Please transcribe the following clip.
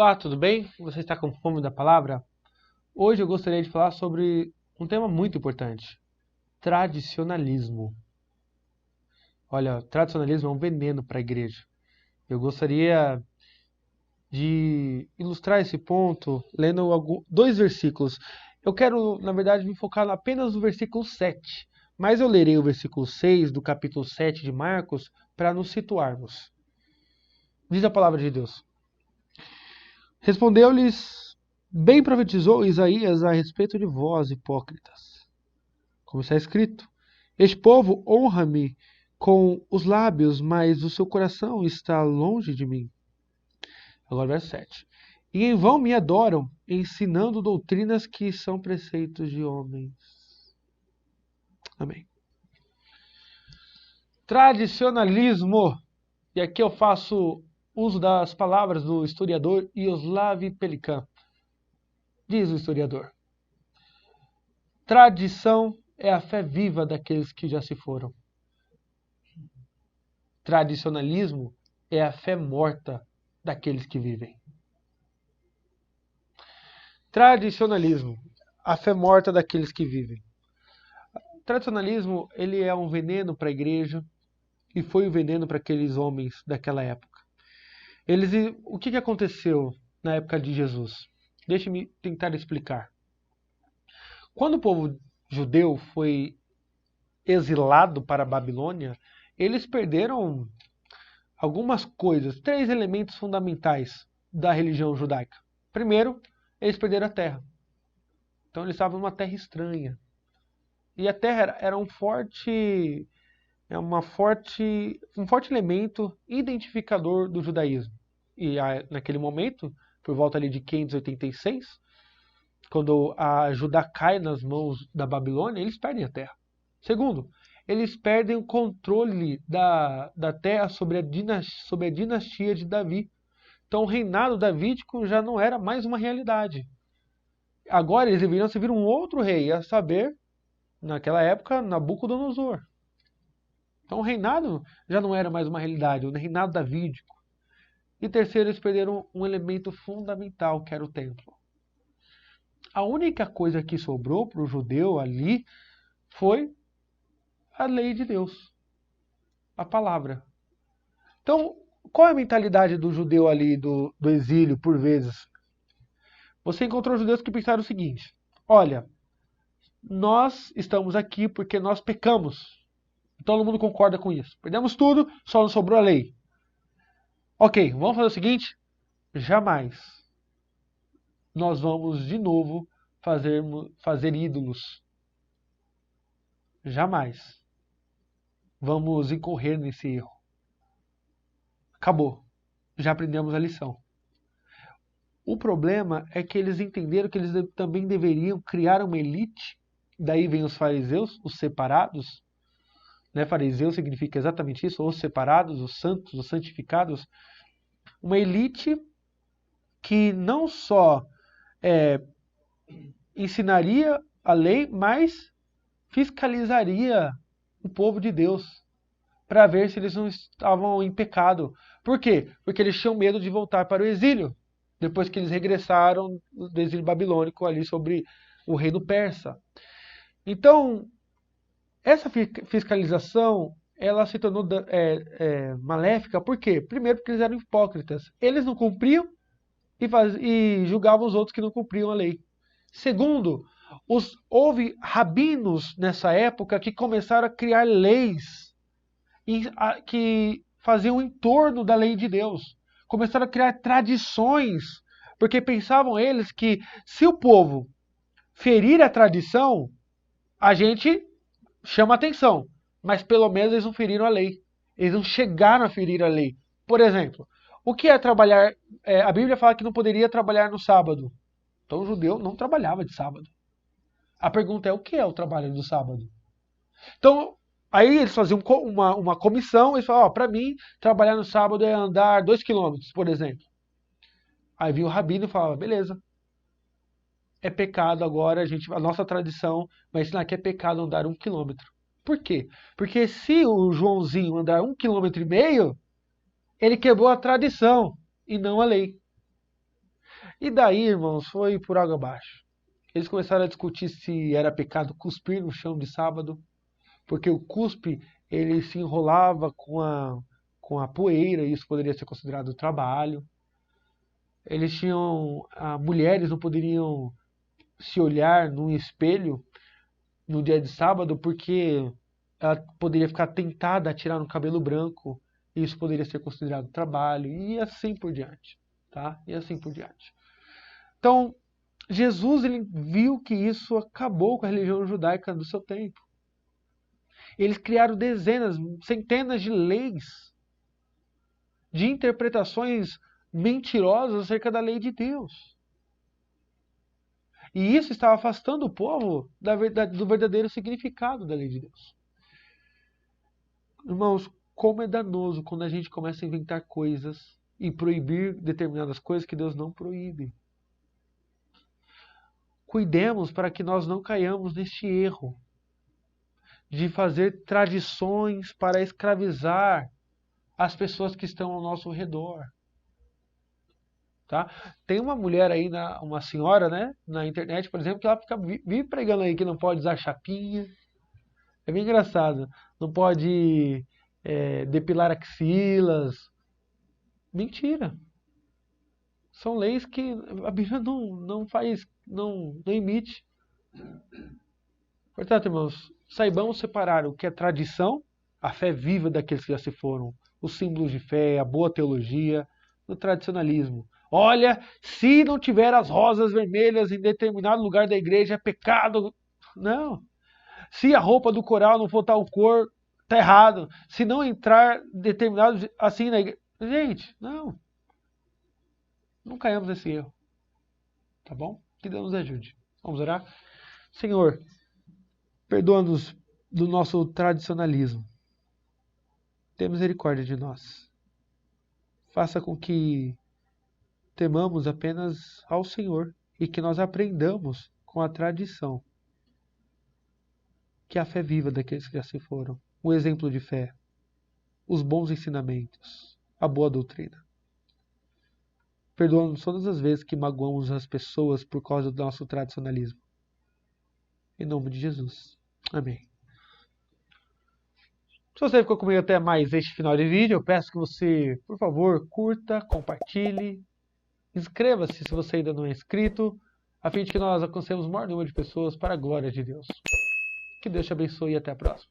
Olá, tudo bem? Você está com fome da palavra? Hoje eu gostaria de falar sobre um tema muito importante: tradicionalismo. Olha, tradicionalismo é um veneno para a igreja. Eu gostaria de ilustrar esse ponto lendo dois versículos. Eu quero, na verdade, me focar apenas no versículo 7, mas eu lerei o versículo 6 do capítulo 7 de Marcos para nos situarmos. Diz a palavra de Deus. Respondeu-lhes: bem profetizou Isaías a respeito de vós, hipócritas. Como está escrito: este povo honra-me com os lábios, mas o seu coração está longe de mim. Agora, verso 7. E em vão me adoram, ensinando doutrinas que são preceitos de homens. Amém. Tradicionalismo. E aqui eu faço uso das palavras do historiador Yoslav Pelikan. Diz o historiador: tradição é a fé viva daqueles que já se foram. Tradicionalismo é a fé morta daqueles que vivem. Tradicionalismo, a fé morta daqueles que vivem. Tradicionalismo, ele é um veneno para a igreja e foi um veneno para aqueles homens daquela época. O que aconteceu na época de Jesus? Deixe-me tentar explicar. Quando o povo judeu foi exilado para a Babilônia, eles perderam algumas coisas, 3 elementos fundamentais da religião judaica. Primeiro, eles perderam a terra. Então eles estavam numa terra estranha. E a terra era um forte elemento identificador do judaísmo. E naquele momento, por volta ali de 586, quando a Judá cai nas mãos da Babilônia, eles perdem a terra. Segundo, eles perdem o controle da terra sobre a dinastia de Davi. Então o reinado davídico já não era mais uma realidade. Agora eles deveriam servir um outro rei, a saber, naquela época, Nabucodonosor. Então o reinado já não era mais uma realidade, o reinado davídico. E terceiro, eles perderam um elemento fundamental, que era o templo. A única coisa que sobrou para o judeu ali foi a lei de Deus, a palavra. Então, qual é a mentalidade do judeu ali, do exílio, por vezes? Você encontrou judeus que pensaram o seguinte: olha, nós estamos aqui porque nós pecamos. Todo mundo concorda com isso. Perdemos tudo, só nos sobrou a lei. Ok, vamos fazer o seguinte: jamais nós vamos de novo fazer ídolos. Jamais vamos incorrer nesse erro. Acabou. Já aprendemos a lição. O problema é que eles entenderam que eles também deveriam criar uma elite. Daí vem os fariseus, os separados. Fariseu significa exatamente isso, os separados, os santos, os santificados. Uma elite que não só ensinaria a lei, mas fiscalizaria o povo de Deus para ver se eles não estavam em pecado. Por quê? Porque eles tinham medo de voltar para o exílio, depois que eles regressaram do exílio babilônico ali sobre o reino persa. Então, essa fiscalização, ela se tornou maléfica. Por quê? Primeiro, porque eles eram hipócritas. Eles não cumpriam e julgavam os outros que não cumpriam a lei. Segundo, houve rabinos nessa época que começaram a criar leis que faziam em torno da lei de Deus. Começaram a criar tradições, porque pensavam eles que se o povo ferir a tradição, a gente chama atenção, mas pelo menos eles não feriram a lei. Eles não chegaram a ferir a lei. Por exemplo, o que é trabalhar? A Bíblia fala que não poderia trabalhar no sábado. Então o judeu não trabalhava de sábado. A pergunta é: o que é o trabalho do sábado? Então, aí eles faziam uma comissão, eles falavam: para mim, trabalhar no sábado é andar 2 quilômetros, por exemplo. Aí vinha o rabino e falava: beleza, é pecado agora, a nossa tradição vai ensinar que é pecado andar 1 quilômetro. Por quê? Porque se o Joãozinho andar 1,5 quilômetro, ele quebrou a tradição e não a lei. E daí, irmãos, foi por água abaixo. Eles começaram a discutir se era pecado cuspir no chão de sábado, porque o cuspe ele se enrolava com a poeira, e isso poderia ser considerado trabalho. Eles tinham, mulheres não poderiam se olhar num espelho no dia de sábado, porque ela poderia ficar tentada a tirar no cabelo branco, e isso poderia ser considerado trabalho, e assim por diante, tá? E assim por diante. Então, Jesus ele viu que isso acabou com a religião judaica do seu tempo. Eles criaram dezenas, centenas de leis, de interpretações mentirosas acerca da lei de Deus. E isso estava afastando o povo do verdadeiro significado da lei de Deus. Irmãos, como é danoso quando a gente começa a inventar coisas e proibir determinadas coisas que Deus não proíbe. Cuidemos para que nós não caiamos neste erro de fazer tradições para escravizar as pessoas que estão ao nosso redor. Tá? Tem uma mulher aí, uma senhora, né, na internet, por exemplo, que ela fica vive pregando aí que não pode usar chapinha. É bem engraçado. Não pode depilar axilas. Mentira. São leis que a Bíblia não faz, não emite. Portanto, irmãos, saibamos separar o que é tradição, a fé viva daqueles que já se foram, os símbolos de fé, a boa teologia, do tradicionalismo. Olha, se não tiver as rosas vermelhas em determinado lugar da igreja, é pecado. Não. Se a roupa do coral não for tal cor, tá errado. Se não entrar determinado assim na igreja. Gente, não. Não caiamos nesse erro. Tá bom? Que Deus nos ajude. Vamos orar? Senhor, perdoa-nos do nosso tradicionalismo. Tenha misericórdia de nós. Faça com que temamos apenas ao Senhor e que nós aprendamos com a tradição que a fé viva daqueles que já se foram, o exemplo de fé, os bons ensinamentos, a boa doutrina. Perdoa-nos todas as vezes que magoamos as pessoas por causa do nosso tradicionalismo. Em nome de Jesus. Amém. Se você ficou comigo até mais este final de vídeo, eu peço que você, por favor, curta, compartilhe, inscreva-se se você ainda não é inscrito, a fim de que nós alcancemos o maior número de pessoas para a glória de Deus. Que Deus te abençoe e até a próxima.